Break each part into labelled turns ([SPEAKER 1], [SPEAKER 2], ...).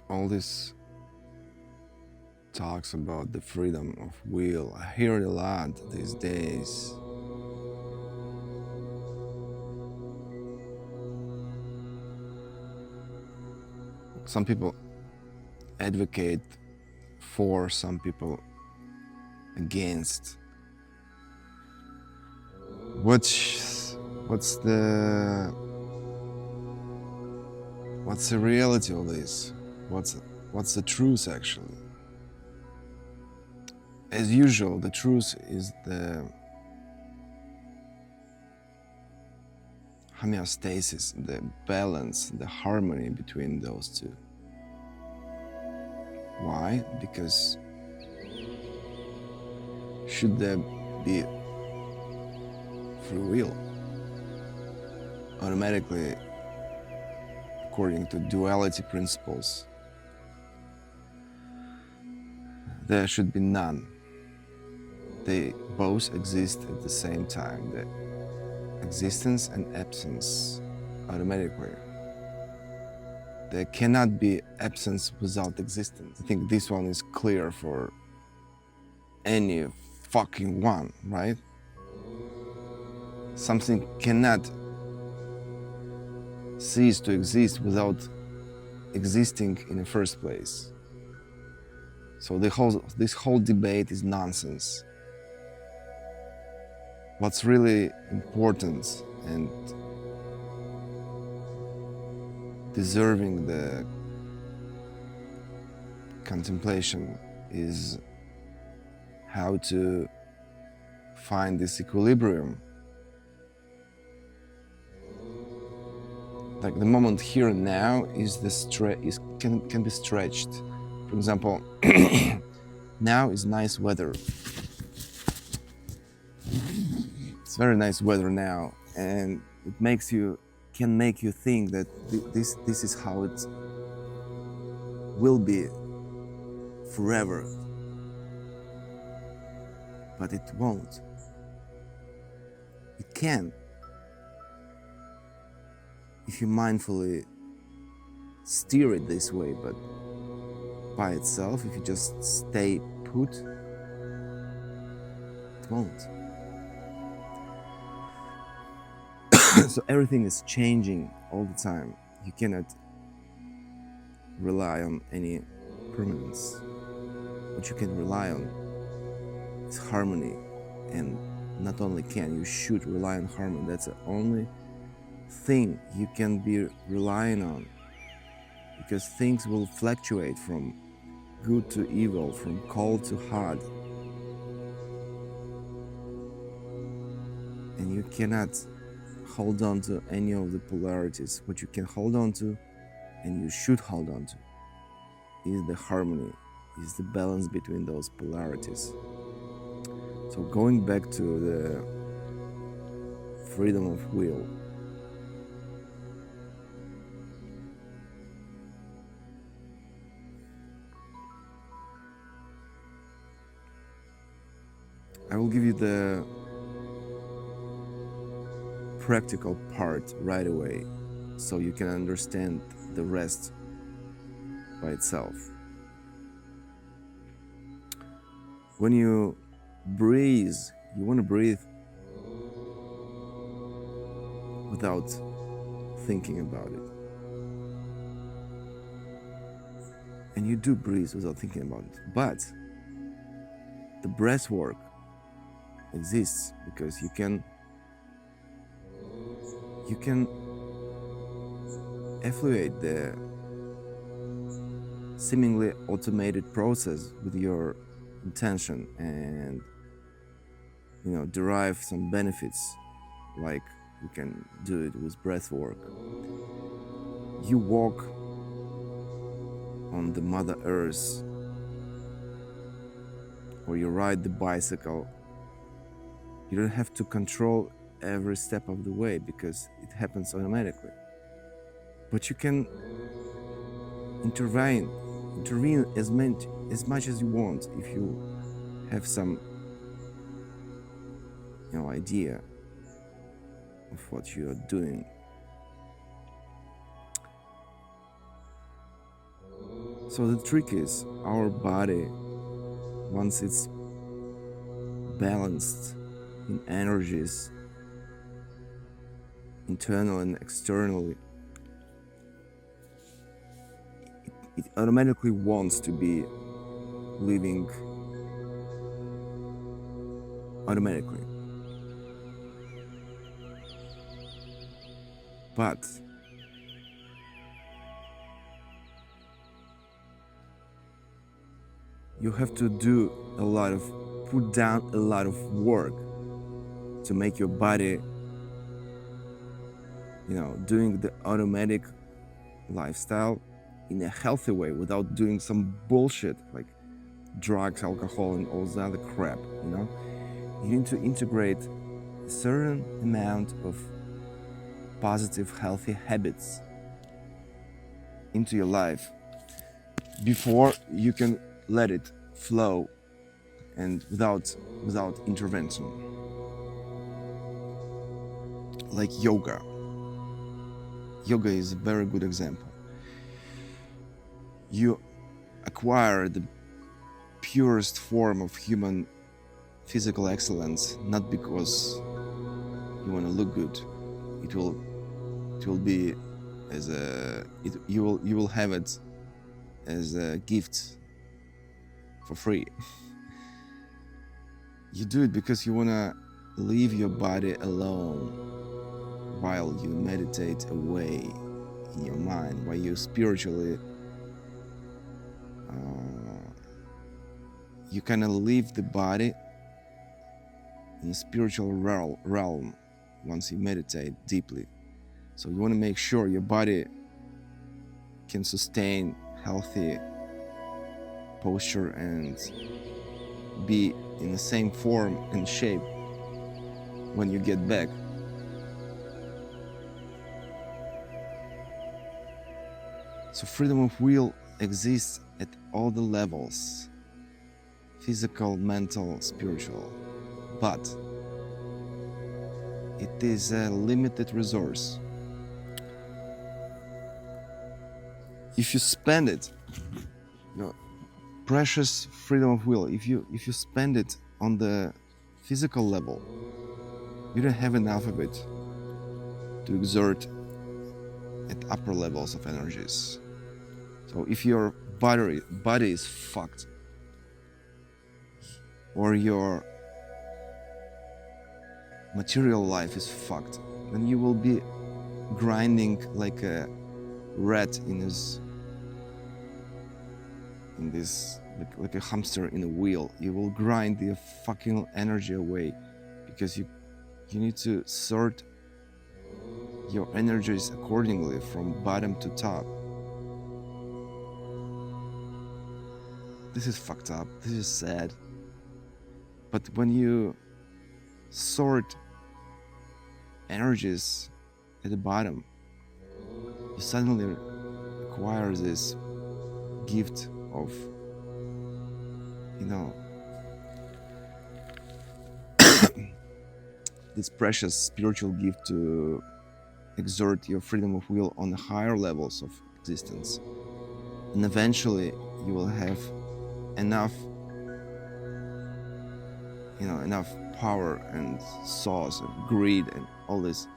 [SPEAKER 1] all this talks about the freedom of will. I hear it a lot these days. Some people advocate for, some people against. What's the reality of this? What's the truth actually? As usual, the truth is the homeostasis, the balance, the harmony between those two. Why? Because should there be free will? Automatically, according to duality principles, there should be none. They both exist at the same time. The existence and absence automatically. There cannot be absence without existence. I think this one is clear for any fucking one, right? Something cannot cease to exist without existing in the first place. So this whole debate is nonsense. What's really important and deserving the contemplation is how to find this equilibrium. Like the moment here and now is can be stretched. For example, now is nice weather. It's very nice weather now, and it can make you think that this is how it will be forever. But it won't. It can. If you mindfully steer it this way, but by itself, if you just stay put, it won't. So everything is changing all the time. You cannot rely on any permanence. What you can rely on is harmony, and not only can, you should rely on harmony. That's the only thing you can be relying on, because things will fluctuate from good to evil, from cold to hot, and you cannot hold on to any of the polarities. What you can hold on to, and you should hold on to, is the harmony, is the balance between those polarities. So going back to the freedom of will, I will give you the practical part right away, so you can understand the rest by itself. When you breathe, you want to breathe without thinking about it. And you do breathe without thinking about it. But the breath work exists because you can effluate the seemingly automated process with your intention, and derive some benefits, like you can do it with breath work. You walk on the Mother Earth, or you ride the bicycle. You don't have to control every step of the way because it happens automatically. But you can intervene as much as you want if you have some idea of what you are doing. So the trick is, our body, once it's balanced in energies, internal and externally, it automatically wants to be living automatically. But you have to put down a lot of work to make your body, doing the automatic lifestyle in a healthy way without doing some bullshit like drugs, alcohol, and all that other crap, You need to integrate a certain amount of positive, healthy habits into your life before you can let it flow and without intervention. Like yoga. Yoga is a very good example. You acquire the purest form of human physical excellence not because you want to look good. It will be as you will have it as a gift for free. You do it because you want to leave your body alone while you meditate away in your mind, while you spiritually you kind of leave the body in a spiritual realm once you meditate deeply. So you want to make sure your body can sustain healthy posture and be in the same form and shape when you get back. So freedom of will exists at all the levels: physical, mental, spiritual. But it is a limited resource. If you spend it, precious freedom of will, if you spend it on the physical level, you don't have enough of it to exert at upper levels of energies. So if your body is fucked, or your material life is fucked, then you will be grinding like a rat like a hamster in a wheel. You will grind the fucking energy away because you need to sort your energies accordingly from bottom to top. This is fucked up. This is sad. But when you sort energies at the bottom, you suddenly acquire this gift of, this precious spiritual gift to exert your freedom of will on the higher levels of existence. And eventually you will have enough power and source of greed and all this,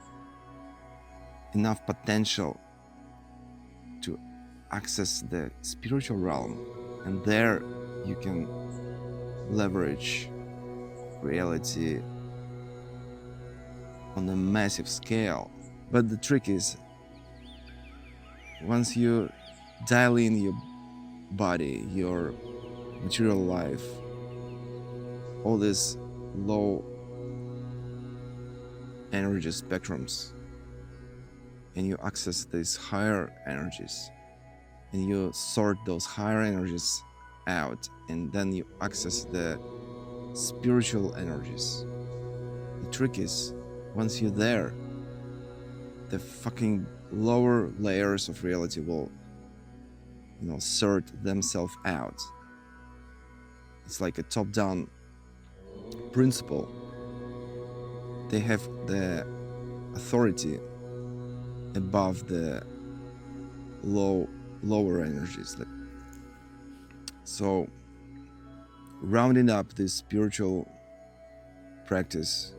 [SPEAKER 1] enough potential to access the spiritual realm, and there you can leverage reality on a massive scale. But the trick is, once you dial in your body, your material life, all these low energy spectrums, and you access these higher energies, and you sort those higher energies out, and then you access the spiritual energies. The trick is, once you're there, the fucking lower layers of reality will sort themselves out. It's like a top-down principle. They have the authority above the lower energies. So, rounding up this spiritual practice,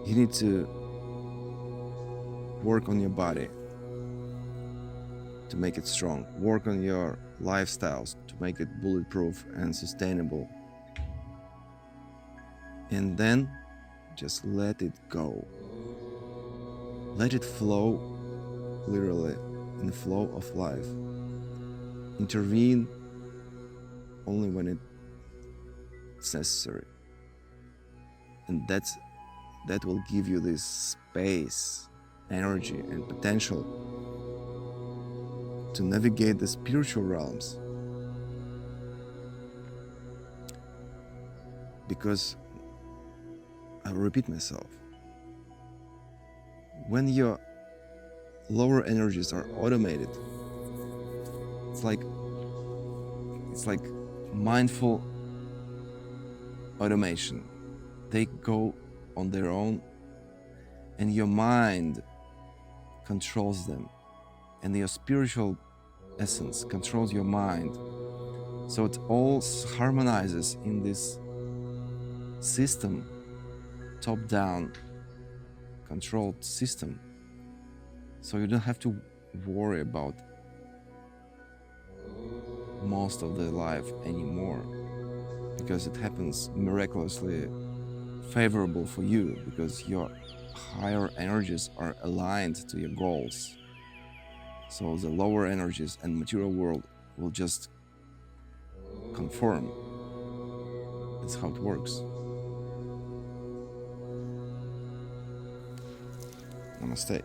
[SPEAKER 1] you need to work on your body to make it strong, work on your lifestyles to make it bulletproof and sustainable, and then just let it go. Let it flow, literally, in the flow of life. Intervene only when it's necessary. And that will give you this space, energy, and potential to navigate the spiritual realms. Because, I will repeat myself, when your lower energies are automated, it's like mindful automation. They go on their own, and your mind controls them, and your spiritual essence controls your mind. So it all harmonizes in this system, top-down controlled system. So you don't have to worry about most of the life anymore, because it happens miraculously favorable for you, because your higher energies are aligned to your goals. So the lower energies and material world will just conform. That's how it works. Namaste.